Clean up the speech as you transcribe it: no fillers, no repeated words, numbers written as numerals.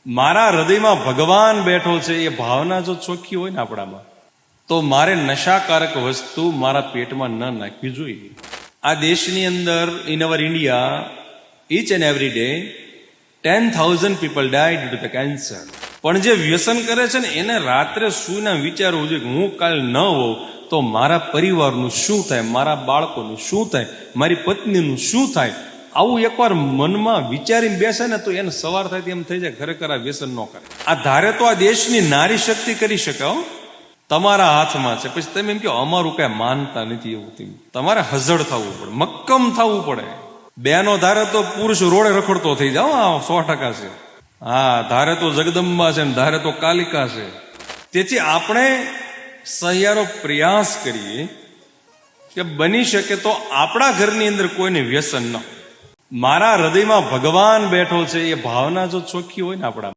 મારા હૃદયમાં ભગવાન બેઠો છે એ ભાવના જો ચોખ્ખી હોય ને આપણામાં, તો મારે નશાકારક વસ્તુ મારા પેટમાં ન નાખવી જોઈએ. આ દેશની અંદર in our India each and every day 10,000 people die due to the cancer. પણ જે વ્યસન કરે છે ને એને રાત્રે સૂઈને વિચારવું જોઈએ કે હું કાલ ન હોઉં તો મારા પરિવારનું શું થાય, મારા બાળકોનું શું થાય, મારી પત્નીનું શું થાય. આવું એકવાર મનમાં વિચારીને બેસે ને તો એને સવાર થાય એમ થઈ જાય ખરેખર આ વ્યસન ન કરે. આ ધારે તો આ દેશની નારી શક્તિ કરી શકે, તમારા હાથમાં છે. પછી તમે એમ કહો અમારું કઈ માનતા નથી, એવું તેમ તમારે હઝળ થવું પડે, મક્કમ થવું પડે. બેનો ધારે તો પુરુષ રોડે રખડતો થઈ જાઓ, 100% છે. હા, ધારે તો જગદંબા છે ને ધારે તો કાલિકા છે. તેથી આપણે સહિયારો પ્રયાસ કરીએ કે બની શકે તો આપણા ઘરની અંદર કોઈને વ્યસન ન. મારા હૃદયમાં ભગવાન બેઠો છે એ ભાવના જો ચોખ્ખી હોય ને આપણા